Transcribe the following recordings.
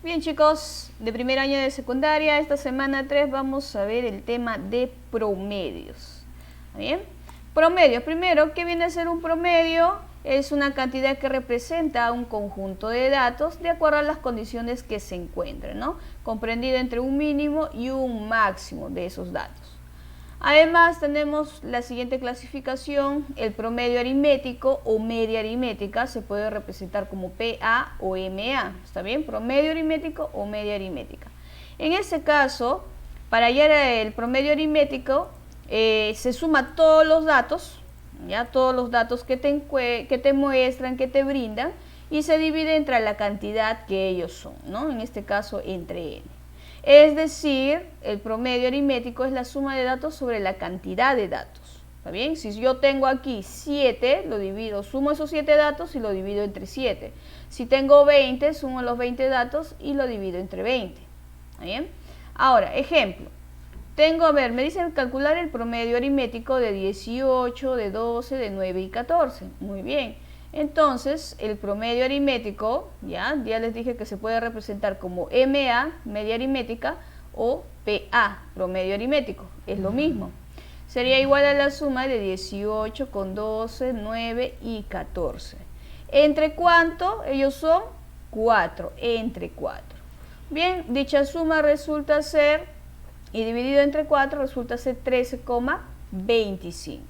Bien chicos, de primer año de secundaria, esta semana 3 vamos a ver el tema de promedios. ¿Bien? Promedios, primero, ¿qué viene a ser un promedio? Es una cantidad que representa un conjunto de datos de acuerdo a las condiciones que se encuentren, ¿no? Comprendido entre un mínimo y un máximo de esos datos. Además tenemos la siguiente clasificación, el promedio aritmético o media aritmética, se puede representar como PA o MA, ¿está bien? Promedio aritmético o media aritmética. En este caso, para hallar el promedio aritmético, se suma todos los datos, ¿ya? Todos los datos que te muestran, que te brindan, y se divide entre la cantidad que ellos son, ¿no? En este caso, entre n. Es decir, el promedio aritmético es la suma de datos sobre la cantidad de datos. ¿Está bien? Si yo tengo aquí 7, lo divido, sumo esos 7 datos y lo divido entre 7. Si tengo 20, sumo los 20 datos y lo divido entre 20. ¿Está bien? Ahora, ejemplo. Me dicen calcular el promedio aritmético de 18, de 12, de 9 y 14. Muy bien. Entonces, el promedio aritmético, ya les dije que se puede representar como MA, media aritmética, o PA, promedio aritmético. Es lo mismo. Sería igual a la suma de 18 con 12, 9 y 14. ¿Entre cuánto? Ellos son 4, entre 4. Bien, dicha suma resulta ser, y dividido entre 4, resulta ser 13,25.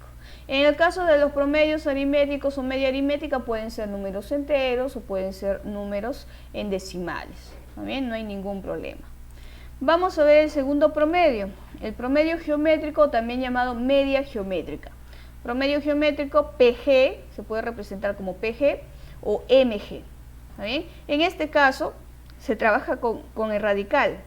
En el caso de los promedios aritméticos o media aritmética pueden ser números enteros o pueden ser números en decimales. ¿Está bien? No hay ningún problema. Vamos a ver el segundo promedio, el promedio geométrico, también llamado media geométrica. Promedio geométrico PG, se puede representar como PG o MG. ¿Está bien? En este caso se trabaja con el radical.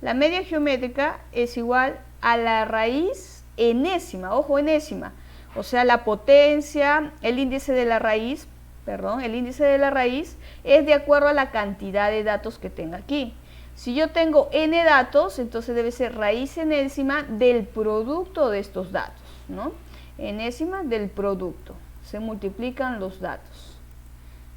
La media geométrica es igual a la raíz enésima, ojo, enésima. O sea, la potencia, el índice de la raíz es de acuerdo a la cantidad de datos que tenga aquí. Si yo tengo n datos, entonces debe ser raíz enésima del producto de estos datos, ¿no? Enésima del producto. Se multiplican los datos,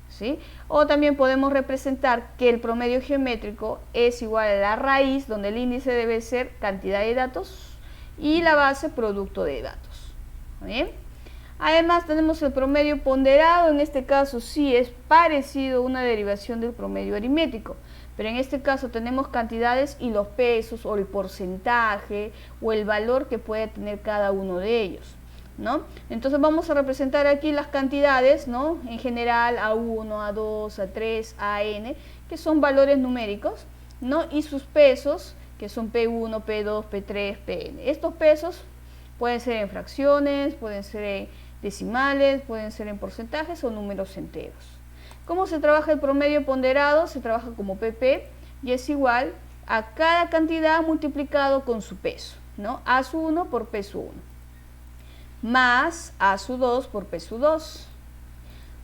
¿sí? O también podemos representar que el promedio geométrico es igual a la raíz, donde el índice debe ser cantidad de datos y la base producto de datos. ¿Bien? Además tenemos el promedio ponderado, en este caso sí es parecido a una derivación del promedio aritmético, pero en este caso tenemos cantidades y los pesos o el porcentaje o el valor que puede tener cada uno de ellos, ¿no? Entonces vamos a representar aquí las cantidades, ¿no? En general A1, A2, A3, AN, que son valores numéricos, ¿no? Y sus pesos, que son P1, P2, P3, Pn. Estos pesos pueden ser en fracciones, pueden ser en decimales, pueden ser en porcentajes o números enteros. ¿Cómo se trabaja el promedio ponderado? Se trabaja como PP y es igual a cada cantidad multiplicado con su peso, ¿no? A su 1 por P su 1, más A su 2 por P su 2,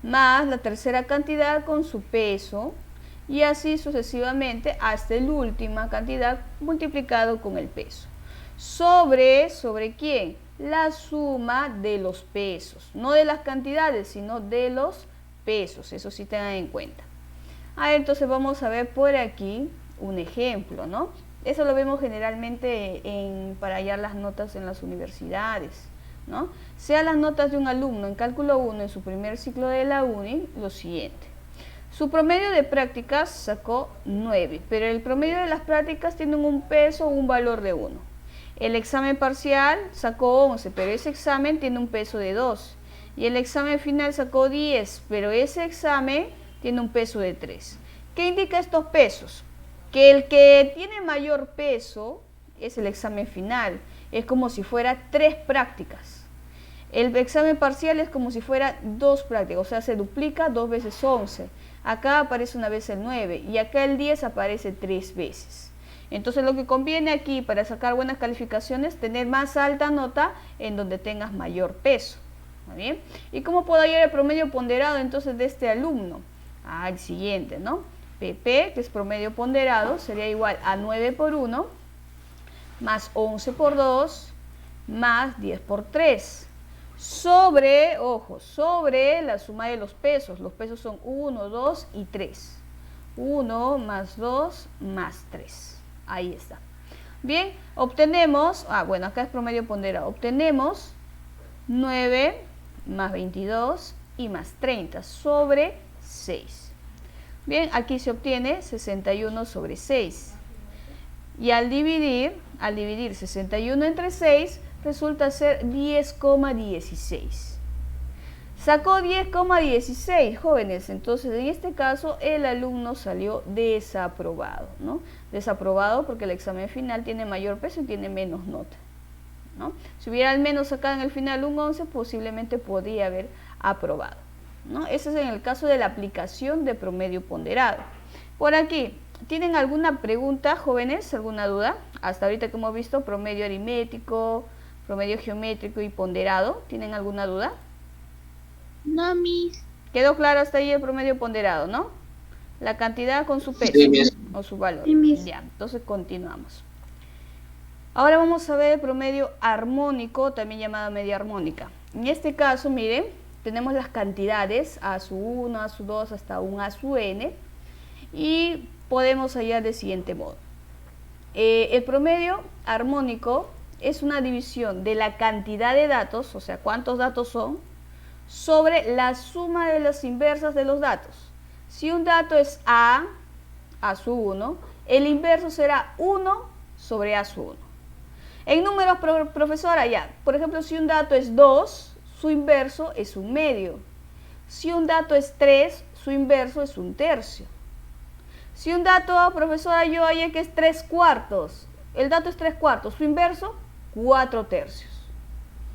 más la tercera cantidad con su peso, y así sucesivamente hasta la última cantidad multiplicado con el peso. ¿Sobre quién? La suma de los pesos, no de las cantidades, sino de los pesos, eso sí tengan en cuenta. Entonces vamos a ver por aquí un ejemplo, ¿no? Eso lo vemos generalmente para hallar las notas en las universidades, ¿no? Sean las notas de un alumno en cálculo 1 en su primer ciclo de la uni, lo siguiente. Su promedio de prácticas sacó 9, pero el promedio de las prácticas tiene un peso o un valor de 1. El examen parcial sacó 11, pero ese examen tiene un peso de 2. Y el examen final sacó 10, pero ese examen tiene un peso de 3. ¿Qué indica estos pesos? Que el que tiene mayor peso es el examen final. Es como si fuera 3 prácticas. El examen parcial es como si fuera 2 prácticas, o sea, se duplica 2 veces 11. Acá aparece una vez el 9 y acá el 10 aparece 3 veces. Entonces lo que conviene aquí para sacar buenas calificaciones es tener más alta nota en donde tengas mayor peso. ¿Está bien? ¿Y cómo puedo hallar el promedio ponderado entonces de este alumno? El siguiente, ¿no? PP, que es promedio ponderado, sería igual a 9 por 1, más 11 por 2, más 10 por 3. Sobre la suma de los pesos. Los pesos son 1, 2 y 3. 1 más 2 más 3. Ahí está. Bien, obtenemos, bueno, acá es promedio ponderado. Obtenemos 9 más 22 y más 30 sobre 6. Bien, aquí se obtiene 61 sobre 6. Y al dividir 61 entre 6, resulta ser 10,16. Sacó 10,16, jóvenes. Entonces, en este caso, el alumno salió desaprobado, ¿no? Desaprobado porque el examen final tiene mayor peso y tiene menos nota, ¿no? Si hubiera al menos sacado en el final un 11, posiblemente podría haber aprobado, ¿no? Ese es en el caso de la aplicación de promedio ponderado. Por aquí, ¿tienen alguna pregunta, jóvenes? ¿Alguna duda? Hasta ahorita que hemos visto promedio aritmético, promedio geométrico y ponderado. ¿Tienen alguna duda? No, Miss. ¿Quedó claro hasta ahí el promedio ponderado, no? La cantidad con su peso o su valor. Ya, entonces continuamos. Ahora vamos a ver el promedio armónico, también llamada media armónica. En este caso, miren, tenemos las cantidades a su 1, a su 2, hasta un a su n. Y podemos hallar del siguiente modo. El promedio armónico es una división de la cantidad de datos, o sea, cuántos datos son, sobre la suma de las inversas de los datos. Si un dato es a su 1, el inverso será 1 sobre a su 1. En números, profesora, ya, por ejemplo, si un dato es 2, su inverso es un medio. Si un dato es 3, su inverso es un tercio. Si un dato, profesora, yo hallé que es 3/4, el dato es 3/4, su inverso, 4/3.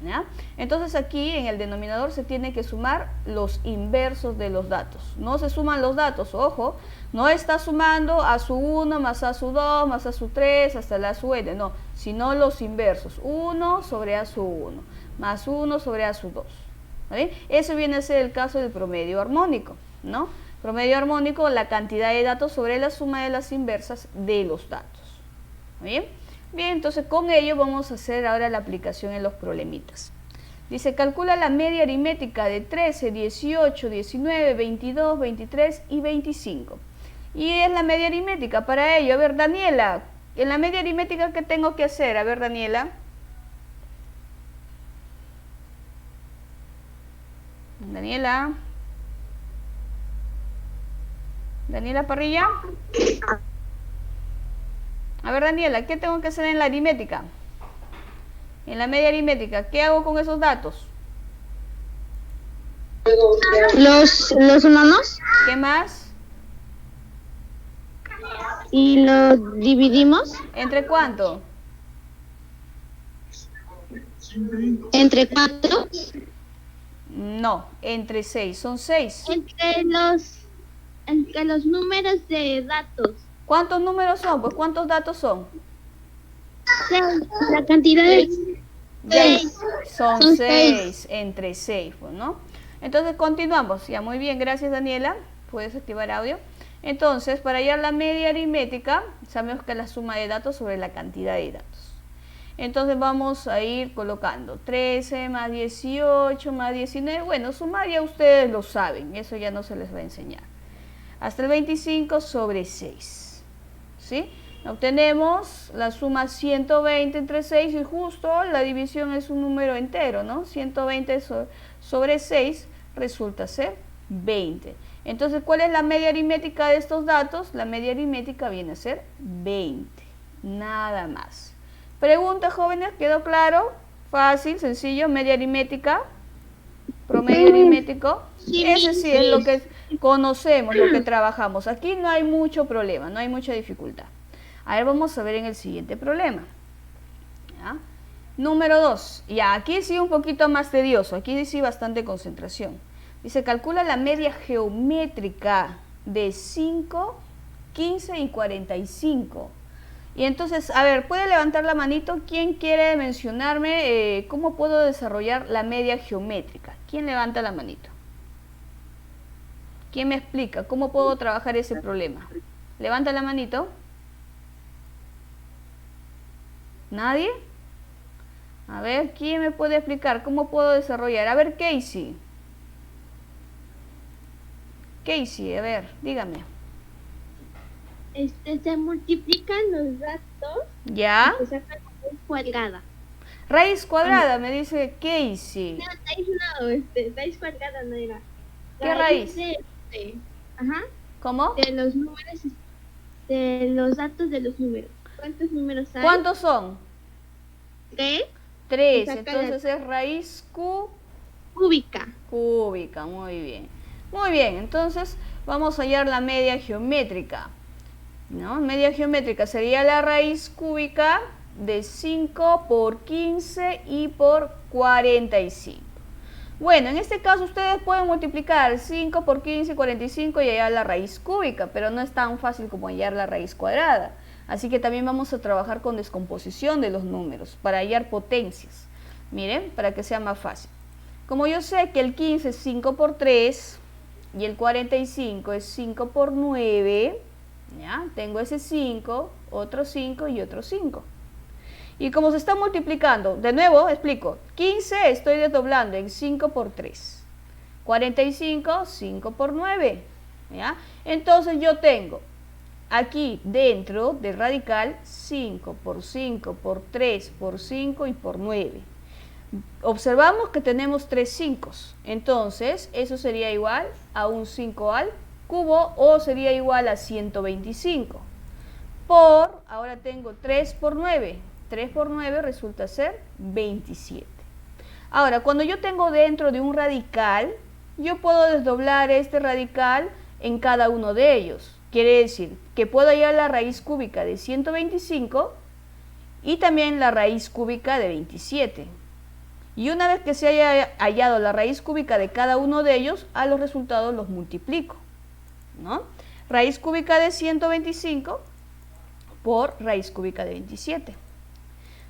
¿Ya? Entonces aquí en el denominador se tiene que sumar los inversos de los datos. No se suman los datos, ojo, no está sumando a su 1 más a su 2 más a su 3 hasta la su n, no, sino los inversos, 1 sobre a su 1 más 1 sobre a su 2. ¿Vale? Eso viene a ser el caso del promedio armónico, ¿no? Promedio armónico, la cantidad de datos sobre la suma de las inversas de los datos. ¿Bien? Bien, entonces con ello vamos a hacer ahora la aplicación en los problemitas. Dice, calcula la media aritmética de 13, 18, 19, 22, 23 y 25. Y es la media aritmética para ello. A ver, Daniela, en la media aritmética, ¿qué tengo que hacer? A ver, Daniela. Daniela Parrilla. A ver, Daniela, ¿qué tengo que hacer en la aritmética? En la media aritmética, ¿qué hago con esos datos? ¿Los sumamos? ¿Qué más? ¿Y los dividimos? ¿Entre cuánto? ¿Entre 4? No, entre 6. Son 6. Entre los números de datos. ¿Cuántos números son? Pues ¿cuántos datos son? 6. La cantidad es 6. Son 6, entre 6, pues, ¿no? Entonces continuamos. Ya, muy bien, gracias Daniela. Puedes activar audio. Entonces, para hallar la media aritmética, sabemos que es la suma de datos sobre la cantidad de datos. Entonces vamos a ir colocando 13 más 18 más 19. Bueno, sumar ya ustedes lo saben, eso ya no se les va a enseñar. Hasta el 25 sobre 6. ¿Sí? Obtenemos la suma 120 entre 6 y justo la división es un número entero, ¿no? 120 sobre 6 resulta ser 20. Entonces, ¿cuál es la media aritmética de estos datos? La media aritmética viene a ser 20. Nada más. Pregunta, jóvenes, ¿quedó claro? Fácil, sencillo, media aritmética, promedio aritmético. Ese sí es lo que conocemos, lo que trabajamos. Aquí no hay mucho problema, no hay mucha dificultad. A ver, vamos a ver en el siguiente problema. ¿Ya? Número 2. Ya, aquí sí un poquito más tedioso, aquí sí bastante concentración. Dice, calcula la media geométrica de 5, 15 y 45. Y entonces, a ver, ¿puede levantar la manito? ¿Quién quiere mencionarme cómo puedo desarrollar la media geométrica? ¿Quién levanta la manito? ¿Quién me explica cómo puedo trabajar ese problema? ¿Levanta la manito? ¿Nadie? A ver, ¿quién me puede explicar cómo puedo desarrollar? A ver, Casey. Casey, a ver, dígame. Se multiplican los datos ¿Ya? y se saca la raíz cuadrada. Raíz cuadrada, me dice Casey. No, raíz cuadrada no era. ¿Qué raíz? Ajá, ¿Cómo? de los números, de los datos de los números. ¿Cuántos números hay? ¿Cuántos son? 3. 3, Saca entonces es raíz Cúbica. cúbica, muy bien. Muy bien, entonces vamos a hallar la media geométrica, ¿no? Media geométrica sería la raíz cúbica de 5 por 15 y por 45. Bueno, en este caso ustedes pueden multiplicar 5 por 15 y 45 y hallar la raíz cúbica, pero no es tan fácil como hallar la raíz cuadrada. Así que también vamos a trabajar con descomposición de los números para hallar potencias. Miren, para que sea más fácil. Como yo sé que el 15 es 5 por 3 y el 45 es 5 por 9, ¿ya? Tengo ese 5, otro 5 y otro 5. Y como se está multiplicando, de nuevo explico, 15 estoy desdoblando en 5 por 3, 45, 5 por 9, ¿ya? Entonces yo tengo aquí dentro del radical 5 por 5 por 3 por 5 y por 9. Observamos que tenemos 3 5, entonces eso sería igual a un 5 al cubo o sería igual a 125. Ahora tengo 3 por 9, 3 por 9 resulta ser 27. Ahora, cuando yo tengo dentro de un radical, yo puedo desdoblar este radical en cada uno de ellos. Quiere decir que puedo hallar la raíz cúbica de 125 y también la raíz cúbica de 27. Y una vez que se haya hallado la raíz cúbica de cada uno de ellos, a los resultados los multiplico, ¿no? Raíz cúbica de 125 por raíz cúbica de 27.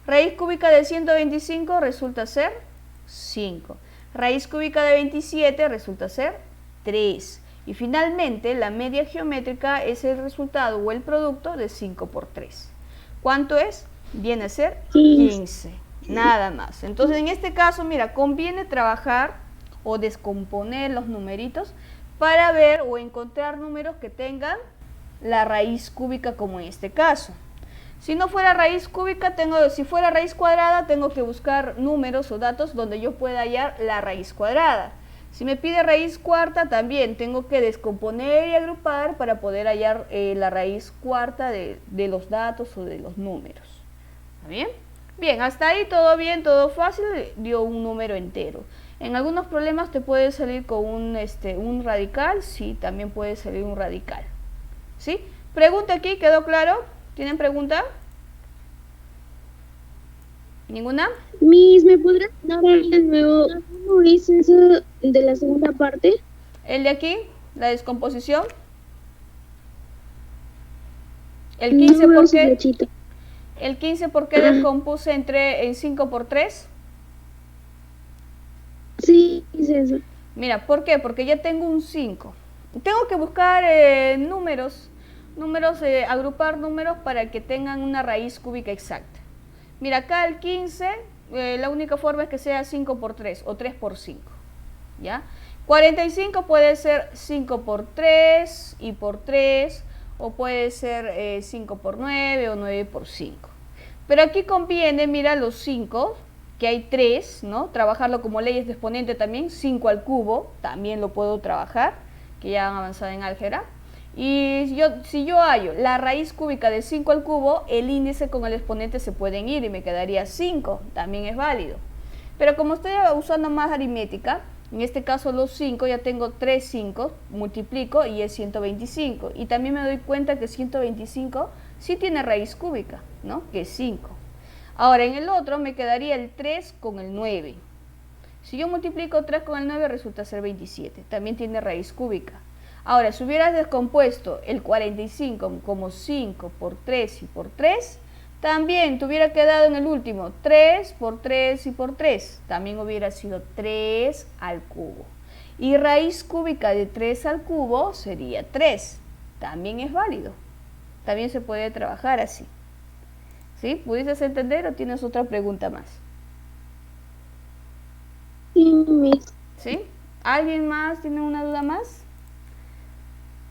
Raíz cúbica de 125 resulta ser 5. Raíz cúbica de 27 resulta ser 3. Y finalmente la media geométrica es el resultado o el producto de 5 por 3. ¿Cuánto es? Viene a ser 15. Nada más. Entonces en este caso, mira, conviene trabajar o descomponer los numeritos para ver o encontrar números que tengan la raíz cúbica como en este caso. Si no fuera raíz cúbica, si fuera raíz cuadrada, tengo que buscar números o datos donde yo pueda hallar la raíz cuadrada. Si me pide raíz cuarta, también tengo que descomponer y agrupar para poder hallar la raíz cuarta de los datos o de los números. ¿Está bien? Bien, hasta ahí todo bien, todo fácil, dio un número entero. En algunos problemas te puede salir con un radical, sí, también puede salir un radical. ¿Sí? Pregunta aquí, ¿quedó claro? ¿Tienen pregunta? ¿Ninguna? Miss, ¿me podrás dar de nuevo cómo es eso de la segunda parte? El de aquí, la descomposición. El 15, No, ¿por qué? Chito. El 15, ¿por qué descompuse en 5 por 3? Sí, es eso. Mira, ¿por qué? Porque ya tengo un 5. Tengo que buscar números, agrupar números para que tengan una raíz cúbica exacta. Mira, acá el 15, la única forma es que sea 5 por 3 o 3 por 5. ¿Ya? 45 puede ser 5 por 3 y por 3, o puede ser 5 por 9 o 9 por 5. Pero aquí conviene, mira, los 5, que hay 3, ¿no? Trabajarlo como leyes de exponente también, 5 al cubo, también lo puedo trabajar, que ya han avanzado en álgebra. Y si yo hallo la raíz cúbica de 5 al cubo, el índice con el exponente se pueden ir y me quedaría 5, también es válido. Pero como estoy usando más aritmética, en este caso los 5, ya tengo 3 5, multiplico y es 125. Y también me doy cuenta que 125 sí tiene raíz cúbica, ¿no? Que es 5. Ahora en el otro me quedaría el 3 con el 9. Si yo multiplico 3 con el 9 resulta ser 27, también tiene raíz cúbica. Ahora, si hubieras descompuesto el 45 como 5 por 3 y por 3, también te hubiera quedado en el último 3 por 3 y por 3. También hubiera sido 3 al cubo. Y raíz cúbica de 3 al cubo sería 3. También es válido. También se puede trabajar así. ¿Sí? ¿Pudiste entender o tienes otra pregunta más? Sí, Miss. ¿Sí? ¿Alguien más tiene una duda más?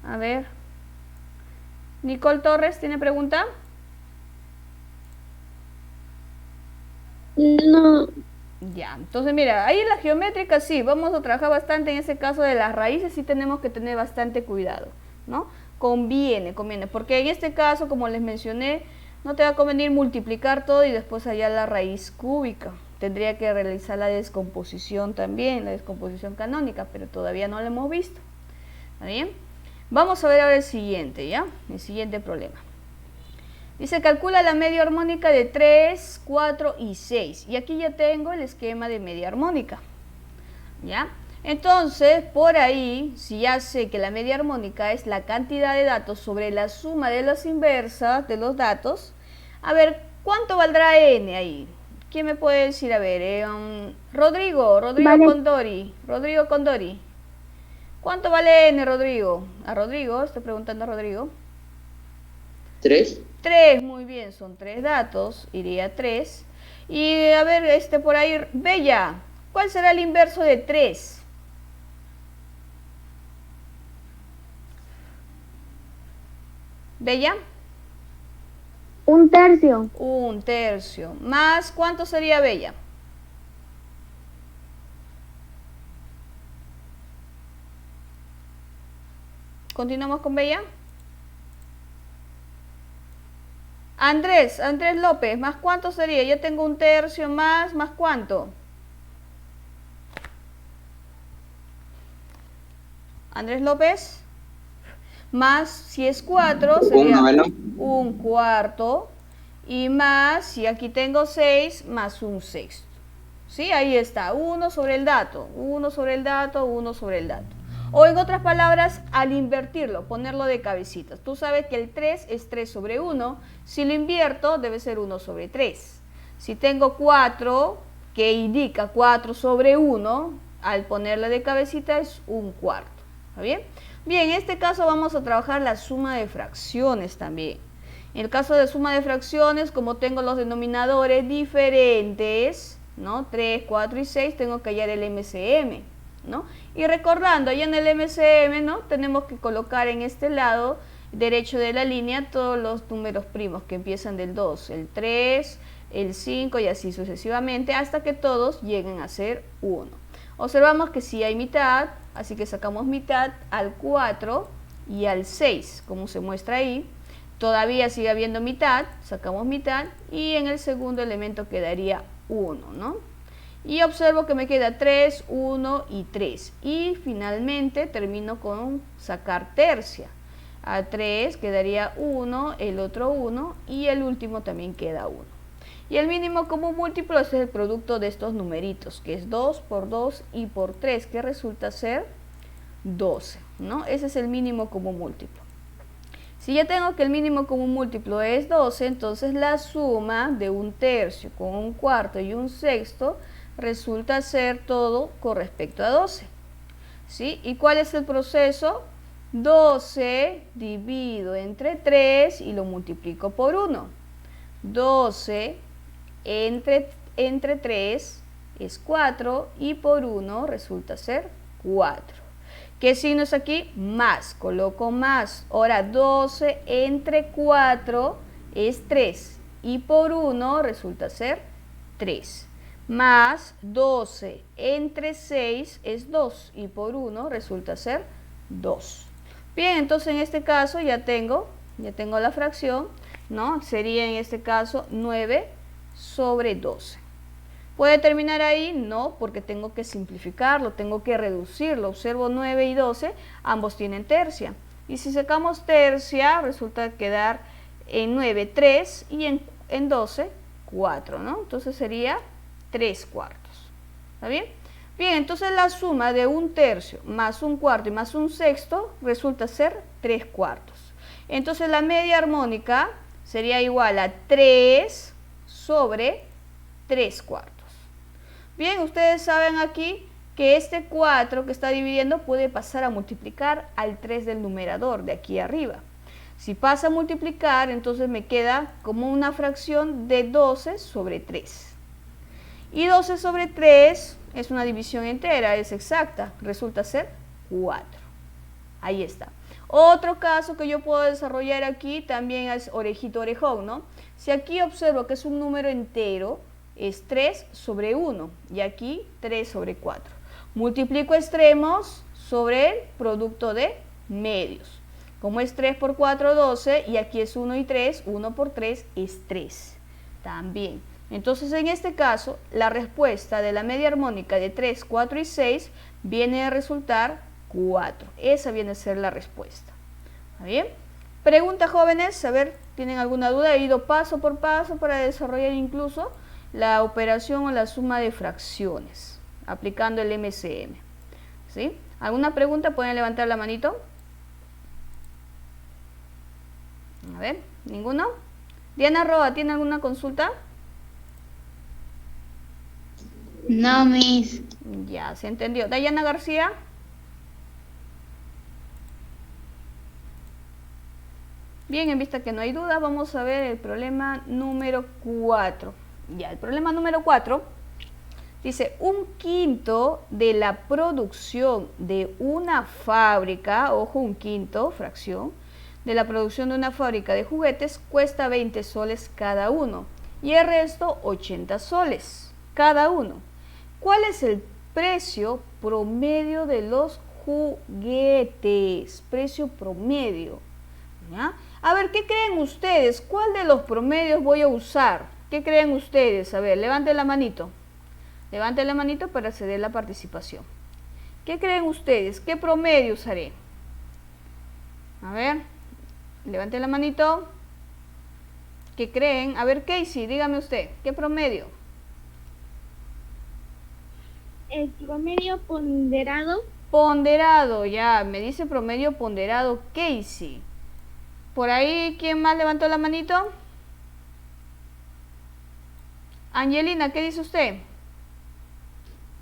A ver. Nicole Torres, ¿tiene pregunta? No. Ya, entonces mira, ahí en la geométrica sí, vamos a trabajar bastante en ese caso de las raíces, sí tenemos que tener bastante cuidado, ¿no? Conviene, porque en este caso, como les mencioné, no te va a convenir multiplicar todo y después hallar la raíz cúbica. Tendría que realizar la descomposición también, la descomposición canónica, pero todavía no la hemos visto. ¿Está bien? Vamos a ver ahora el siguiente, ¿ya? El siguiente problema. Dice, calcula la media armónica de 3, 4 y 6. Y aquí ya tengo el esquema de media armónica, ¿ya? Entonces, por ahí, si ya sé que la media armónica es la cantidad de datos sobre la suma de las inversas de los datos, a ver, ¿cuánto valdrá n ahí? ¿Quién me puede decir? A ver, Rodrigo vale. Rodrigo Condori. ¿Cuánto vale n, Rodrigo? A Rodrigo, estoy preguntando a Rodrigo. 3. 3, muy bien, son 3 datos, iría 3. Y a ver, por ahí, Bella, ¿cuál será el inverso de 3? ¿Bella? 1/3. 1/3. ¿Más cuánto sería, Bella? ¿Continuamos con Bella? Andrés López, ¿más cuánto sería? Yo tengo 1/3 ¿más cuánto? Andrés López, más, si es 4, sería 1/4, y más, si aquí tengo 6, más 1/6. ¿Sí? Ahí está, 1 sobre el dato, 1 sobre el dato, 1 sobre el dato. O en otras palabras, al invertirlo, ponerlo de cabecitas. Tú sabes que el 3 es 3 sobre 1. Si lo invierto, debe ser 1 sobre 3. Si tengo 4, que indica 4 sobre 1, al ponerle de cabecita es 1/4. ¿Está bien? Bien, en este caso vamos a trabajar la suma de fracciones también. En el caso de suma de fracciones, como tengo los denominadores diferentes, ¿no? 3, 4 y 6, tengo que hallar el MCM, ¿no? Y recordando, allá en el MCM, ¿no? Tenemos que colocar en este lado derecho de la línea todos los números primos que empiezan del 2, el 3, el 5 y así sucesivamente, hasta que todos lleguen a ser 1. Observamos que sí hay mitad, así que sacamos mitad al 4 y al 6, como se muestra ahí. Todavía sigue habiendo mitad, sacamos mitad y en el segundo elemento quedaría 1, ¿no? Y observo que me queda 3, 1 y 3. Y finalmente termino con sacar tercia. A 3 quedaría 1, el otro 1 y el último también queda 1. Y el mínimo común múltiplo es el producto de estos numeritos, que es 2 por 2 y por 3, que resulta ser 12, ¿no? Ese es el mínimo común múltiplo. Si ya tengo que el mínimo común múltiplo es 12, entonces la suma de 1/3 con 1/4 y 1/6 resulta ser todo con respecto a 12. ¿Sí? ¿Y cuál es el proceso? 12 divido entre 3 y lo multiplico por 1. 12 entre 3 es 4 y por 1 resulta ser 4. ¿Qué signo es aquí? Más, coloco más. Ahora 12 entre 4 es 3 y por 1 resulta ser 3. Más 12 entre 6 es 2 y por 1 resulta ser 2. Bien, entonces en este caso ya tengo la fracción, ¿no? Sería en este caso 9 sobre 12. ¿Puede terminar ahí? No, porque tengo que simplificarlo, tengo que reducirlo. Observo 9 y 12, ambos tienen tercia. Y si sacamos tercia, resulta quedar en 9, 3 y en 12, 4, ¿no? Entonces sería 3/4. ¿Está bien? Bien, entonces la suma de 1/3 más 1/4 y más 1/6 resulta ser 3/4. Entonces la media armónica sería igual a 3 sobre 3/4. Bien, ustedes saben aquí que este 4 que está dividiendo puede pasar a multiplicar al 3 del numerador, de aquí arriba. Si pasa a multiplicar, entonces me queda como una fracción de 12 sobre 3. Y 12 sobre 3 es una división entera, es exacta, resulta ser 4. Ahí está. Otro caso que yo puedo desarrollar aquí también es orejito orejón, ¿no? Si aquí observo que es un número entero, es 3 sobre 1 y aquí 3 sobre 4. Multiplico extremos sobre el producto de medios. Como es 3 por 4, 12 y aquí es 1 y 3, 1 por 3 es 3 también. Entonces en este caso la respuesta de la media armónica de 3, 4 y 6 viene a resultar 4. Esa viene a ser la respuesta. ¿Está bien? Pregunta, jóvenes, a ver, ¿tienen alguna duda? He ido paso por paso para desarrollar incluso la operación o la suma de fracciones, aplicando el MCM. ¿Sí? ¿Alguna pregunta? ¿Pueden levantar la manito? A ver, ¿ninguno? Diana Roa, ¿tiene alguna consulta? No, Miss. Ya, se entendió. Dayana García. Bien, en vista que no hay duda, vamos a ver el problema número 4. Ya, el problema número 4 dice, un quinto de la producción de una fábrica, ojo, un quinto, fracción, de la producción de una fábrica de juguetes cuesta 20 soles cada uno y el resto 80 soles cada uno. ¿Cuál es el precio promedio de los juguetes? Precio promedio. ¿Ya? A ver, ¿qué creen ustedes? ¿Cuál de los promedios voy a usar? ¿Qué creen ustedes? A ver, levanten la manito. Levanten la manito para ceder la participación. ¿Qué creen ustedes? ¿Qué promedio usaré? A ver, levanten la manito. ¿Qué creen? A ver, Casey, dígame usted, ¿qué promedio? El promedio ponderado. Ponderado, ya, me dice promedio ponderado Casey. ¿Por ahí quién más levantó la manito? Angelina, ¿qué dice usted?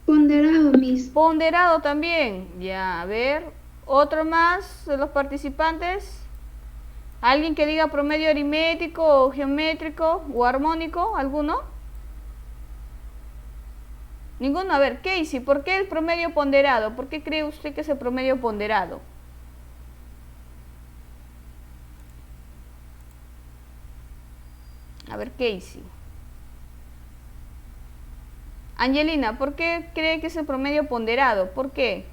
Ponderado, Miss. Ponderado también. Ya, a ver, otro más de los participantes. ¿Alguien que diga promedio aritmético o geométrico o armónico? ¿Alguno? Ninguno. A ver, Casey, ¿por qué el promedio ponderado? ¿Por qué cree usted que es el promedio ponderado? A ver, Casey. Angelina, ¿por qué cree que es el promedio ponderado? ¿Por qué?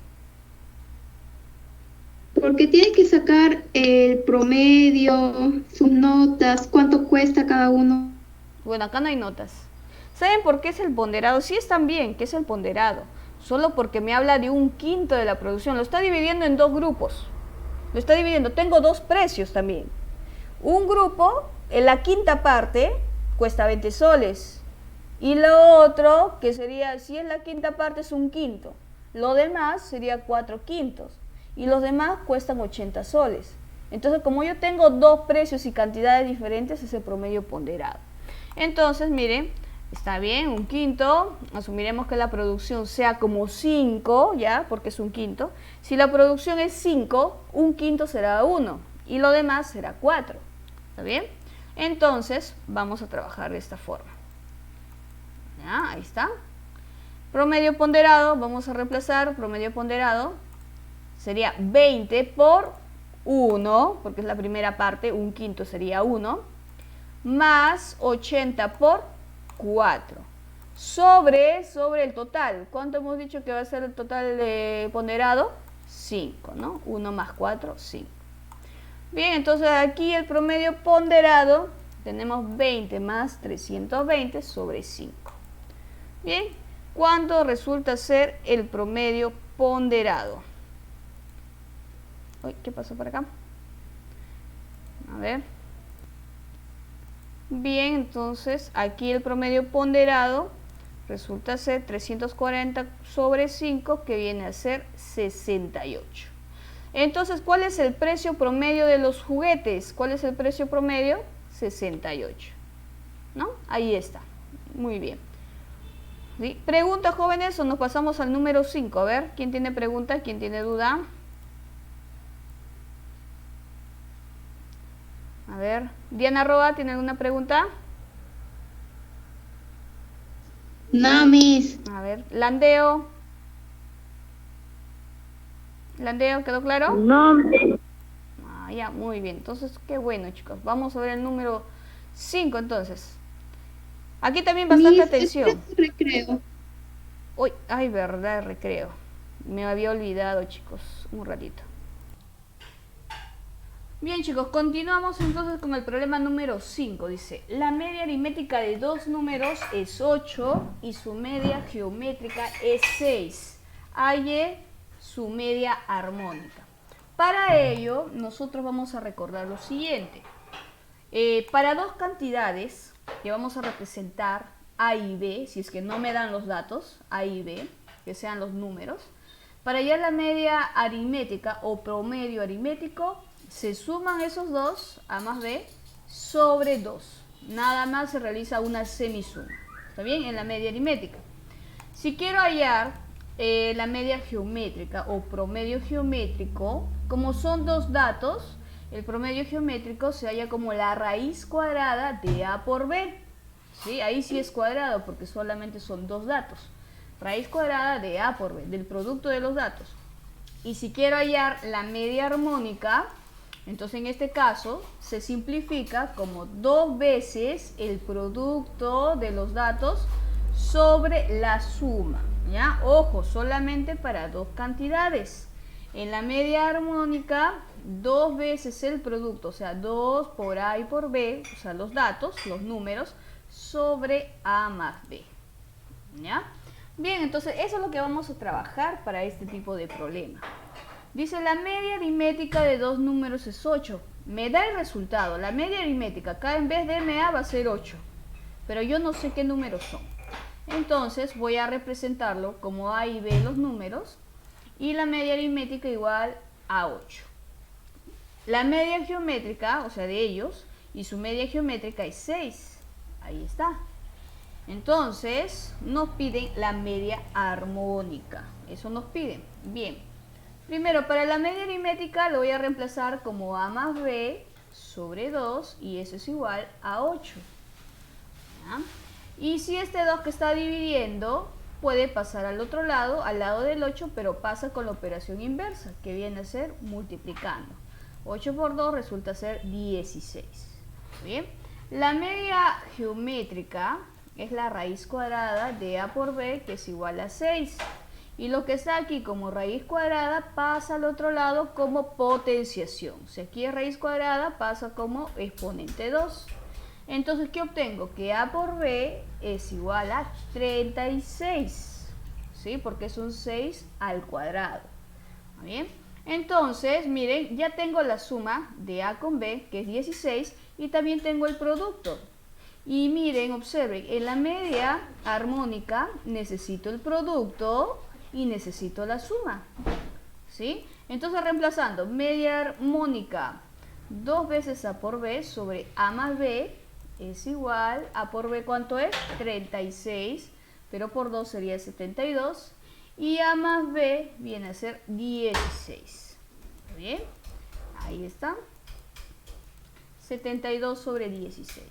Porque tiene que sacar el promedio, sus notas, cuánto cuesta cada uno. Bueno, acá no hay notas. ¿Saben por qué es el ponderado? Sí están bien, ¿qué es el ponderado? Solo porque me habla de un quinto de la producción. Lo está dividiendo en dos grupos. Lo está dividiendo. Tengo dos precios también. Un grupo, en la quinta parte, cuesta 20 soles. Y lo otro, que sería, si es la quinta parte, es un quinto. Lo demás sería 4 quintos. Y los demás cuestan 80 soles. Entonces, como yo tengo dos precios y cantidades diferentes, es el promedio ponderado. Entonces, miren, está bien, un quinto. Asumiremos que la producción sea como 5, ¿ya? Porque es un quinto. Si la producción es 5, un quinto será 1. Y lo demás será 4. ¿Está bien? Entonces, vamos a trabajar de esta forma. ¿Ya? Ahí está. Promedio ponderado, vamos a reemplazar promedio ponderado. Sería 20 por 1, porque es la primera parte, un quinto sería 1, más 80 por 4, sobre el total. ¿Cuánto hemos dicho que va a ser el total de ponderado? 5, ¿no? 1 más 4, 5. Bien, entonces aquí el promedio ponderado, tenemos 20 más 320 sobre 5. Bien, ¿cuánto resulta ser el promedio ponderado? Uy, ¿qué pasó por acá? A ver. Bien, entonces aquí el promedio ponderado resulta ser 340 sobre 5, que viene a ser 68. Entonces, ¿cuál es el precio promedio de los juguetes? ¿Cuál es el precio promedio? 68. ¿No? Ahí está. Muy bien. ¿Sí? ¿Pregunta, jóvenes, o nos pasamos al número 5? A ver, ¿quién tiene pregunta? ¿Quién tiene duda? A ver, Diana Roa, ¿tiene alguna pregunta? No, Miss. A ver, Landeo. ¿Landeo, quedó claro? No, Miss. Ah, ya, muy bien. Entonces, qué bueno, chicos. Vamos a ver el número 5, entonces. Aquí también bastante Miss, atención. espera el recreo. Uy, ay, verdad, recreo. Me había olvidado, chicos. Un ratito. Bien, chicos, continuamos entonces con el problema número 5. Dice, la media aritmética de dos números es 8 y su media geométrica es 6. Halle su media armónica. Para ello, nosotros vamos a recordar lo siguiente. Para dos cantidades que vamos a representar A y B, si es que no me dan los datos, A y B, que sean los números, para hallar la media aritmética o promedio aritmético, se suman esos dos, A más B, sobre 2. Nada más se realiza una semisuma. ¿Está bien? En la media aritmética. Si quiero hallar la media geométrica o promedio geométrico, como son dos datos, el promedio geométrico se halla como la raíz cuadrada de A por B. ¿Sí? Ahí sí es cuadrado porque solamente son dos datos. Raíz cuadrada de A por B, del producto de los datos. Y si quiero hallar la media armónica, entonces en este caso se simplifica como 2 veces el producto de los datos sobre la suma. ¿Ya? Ojo, solamente para dos cantidades. En la media armónica, 2 veces el producto, o sea, 2 por A y por B, o sea, los datos, los números, sobre A más B. ¿Ya? Bien, entonces eso es lo que vamos a trabajar para este tipo de problema. Dice, la media aritmética de dos números es 8. Me da el resultado. La media aritmética acá en vez de MA va a ser 8. Pero yo no sé qué números son. Entonces voy a representarlo como A y B los números. Y la media aritmética igual a 8. La media geométrica, o sea de ellos, y su media geométrica es 6. Ahí está. Entonces nos piden la media armónica. Eso nos piden. Bien. Primero, para la media aritmética lo voy a reemplazar como A más B sobre 2 y eso es igual a 8. ¿Ya? Y si este 2 que está dividiendo puede pasar al otro lado, al lado del 8, pero pasa con la operación inversa, que viene a ser multiplicando. 8 por 2 resulta ser 16. ¿Bien? La media geométrica es la raíz cuadrada de A por B, que es igual a 6. Y lo que está aquí como raíz cuadrada pasa al otro lado como potenciación. Si aquí es raíz cuadrada, pasa como exponente 2. Entonces, ¿qué obtengo? Que A por B es igual a 36. ¿Sí? Porque es un 6 al cuadrado. ¿Bien? Entonces, miren, ya tengo la suma de A con B, que es 16, y también tengo el producto. Y miren, observen, en la media armónica necesito el producto y necesito la suma. ¿Sí? Entonces, reemplazando media armónica 2 veces A por B sobre A más B es igual, A por B, ¿cuánto es? 36, pero por 2 sería 72. Y A más B viene a ser 16. ¿Bien? Ahí está. 72 sobre 16.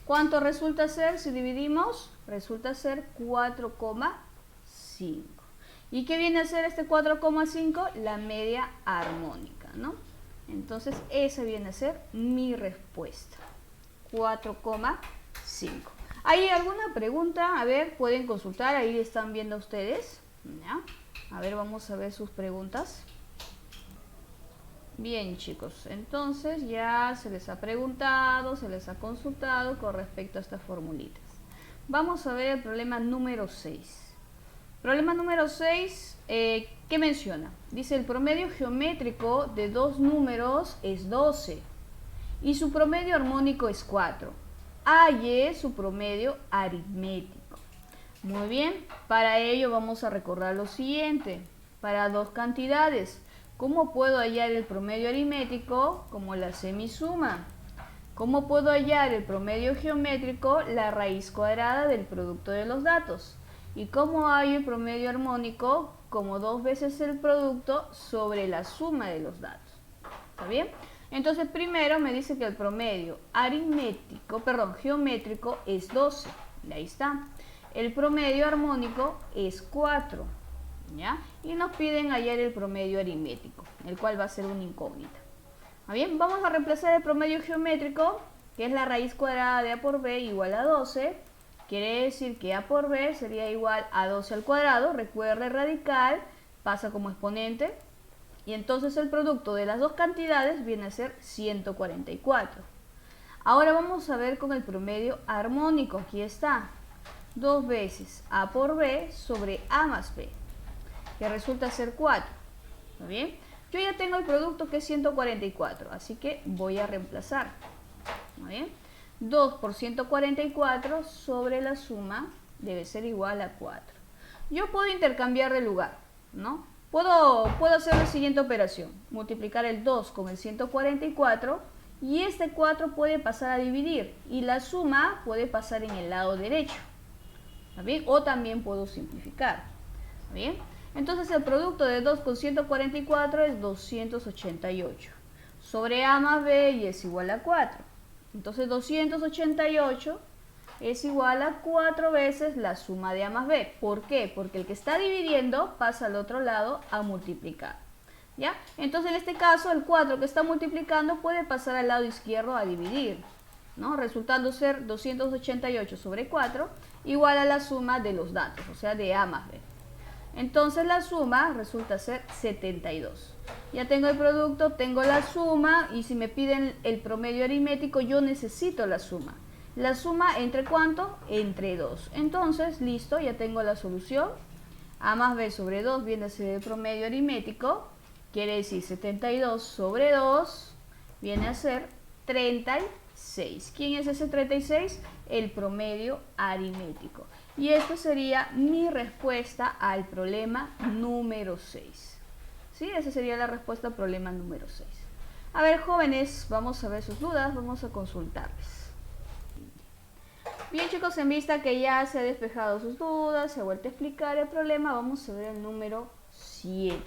¿Cuánto resulta ser si dividimos? Resulta ser 4,5. ¿Y qué viene a ser este 4,5? La media armónica, ¿no? Entonces, esa viene a ser mi respuesta. 4,5. ¿Hay alguna pregunta? A ver, pueden consultar, ahí están viendo ustedes. ¿Ya? A ver, vamos a ver sus preguntas. Bien, chicos, entonces ya se les ha preguntado, se les ha consultado con respecto a estas formulitas. Vamos a ver el problema número 6. Problema número 6, ¿qué menciona? Dice, el promedio geométrico de dos números es 12 y su promedio armónico es 4. Halle su promedio aritmético. Muy bien, para ello vamos a recordar lo siguiente. Para dos cantidades, ¿cómo puedo hallar el promedio aritmético? Como la semisuma. ¿Cómo puedo hallar el promedio geométrico? La raíz cuadrada del producto de los datos. ¿Y cómo hallo el promedio armónico? Como 2 veces el producto sobre la suma de los datos. ¿Está bien? Entonces primero me dice que el promedio geométrico es 12. Y ahí está. El promedio armónico es 4. ¿Ya? Y nos piden hallar el promedio aritmético, el cual va a ser una incógnita. ¿Está bien? Vamos a reemplazar el promedio geométrico, que es la raíz cuadrada de a por b igual a 12. Quiere decir que a por b sería igual a 12 al cuadrado. Recuerde, radical pasa como exponente. Y entonces el producto de las dos cantidades viene a ser 144. Ahora vamos a ver con el promedio armónico. Aquí está. 2 veces a por b sobre a más b, que resulta ser 4. ¿Está bien? Yo ya tengo el producto que es 144, así que voy a reemplazar. ¿Está bien? 2 por 144 sobre la suma debe ser igual a 4. Yo puedo intercambiar de lugar, ¿no? Puedo hacer la siguiente operación. Multiplicar el 2 con el 144 y este 4 puede pasar a dividir y la suma puede pasar en el lado derecho. ¿Está bien? O también puedo simplificar. ¿Está bien? Entonces el producto de 2 con 144 es 288. Sobre a más b y es igual a 4. Entonces 288 es igual a 4 veces la suma de a más b. ¿Por qué? Porque el que está dividiendo pasa al otro lado a multiplicar. ¿Ya? Entonces en este caso el 4 que está multiplicando puede pasar al lado izquierdo a dividir, ¿no? Resultando ser 288 sobre 4 igual a la suma de los datos, o sea de a más b. Entonces la suma resulta ser 72. Ya tengo el producto, tengo la suma y si me piden el promedio aritmético yo necesito la suma. La suma ¿entre cuánto? Entre 2. Entonces, listo, ya tengo la solución. A más b sobre 2 viene a ser el promedio aritmético. Quiere decir 72 sobre 2 viene a ser 36. ¿Quién es ese 36? El promedio aritmético. Y esta sería mi respuesta al problema número 6. ¿Sí? Esa sería la respuesta al problema número 6. A ver, jóvenes, vamos a ver sus dudas, vamos a consultarles. Bien, chicos, en vista que ya se ha despejado sus dudas, se ha vuelto a explicar el problema, vamos a ver el número 7.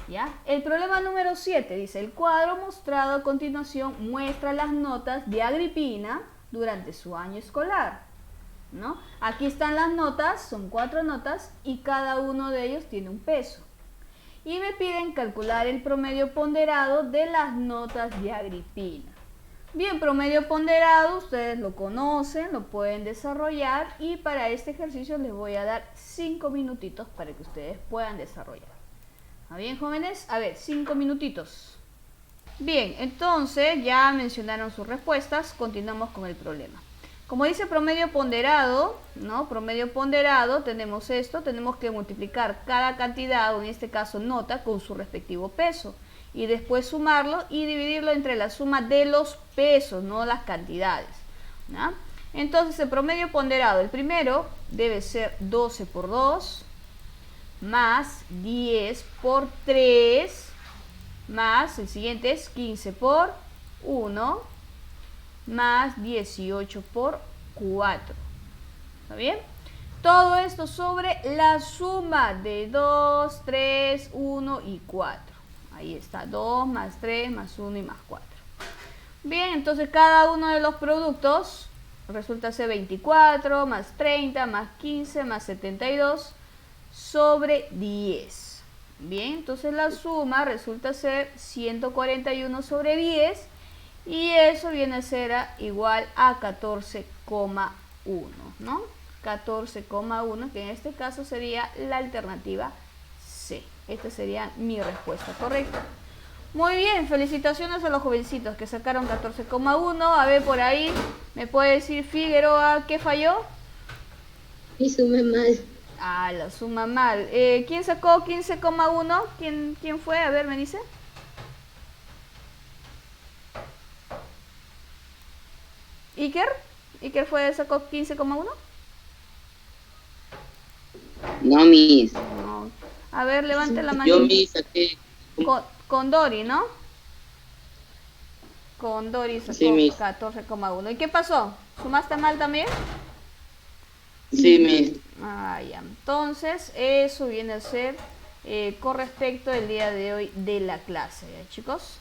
¿Ya? El problema número 7 dice: el cuadro mostrado a continuación muestra las notas de Agripina durante su año escolar, ¿no? Aquí están las notas, son 4 notas y cada uno de ellos tiene un peso. Y me piden calcular el promedio ponderado de las notas de Agripina. Bien, promedio ponderado, ustedes lo conocen, lo pueden desarrollar y para este ejercicio les voy a dar 5 minutitos para que ustedes puedan desarrollar. ¿Está bien, jóvenes? A ver, 5 minutitos. Bien, entonces ya mencionaron sus respuestas, continuamos con el problema. Como dice promedio ponderado, ¿no? Promedio ponderado, tenemos esto, tenemos que multiplicar cada cantidad, o en este caso nota, con su respectivo peso. Y después sumarlo y dividirlo entre la suma de los pesos, no las cantidades, ¿no? Entonces el promedio ponderado, el primero debe ser 12 por 2, más 10 por 3, más el siguiente es 15 por 1, más 18 por 4. ¿Está bien? Todo esto sobre la suma de 2, 3, 1 y 4. Ahí está, 2 más 3 más 1 y más 4. Bien, entonces cada uno de los productos resulta ser 24 más 30 más 15 más 72 sobre 10. Bien, entonces la suma resulta ser 141 sobre 10 y eso viene a ser igual a 14,1, ¿no? 14,1, que en este caso sería la alternativa C. Esta sería mi respuesta correcta. Muy bien, felicitaciones a los jovencitos que sacaron 14,1. A ver, por ahí, ¿me puede decir Figueroa qué falló? Y sumé mal. Ah, la suma mal. ¿Quién sacó 15,1? ¿Quién fue? A ver, ¿me dice? ¿Iker? ¿Iker sacó 15,1? No, Miss. No. A ver, levante la mano. Yo me saqué. Con Dori, ¿no? Con Dori sacó Sí, 14,1. ¿Y qué pasó? ¿Sumaste mal también? Sí, Miss. Ah, ya. Entonces, eso viene a ser con respecto al día de hoy de la clase, ¿ya, chicos?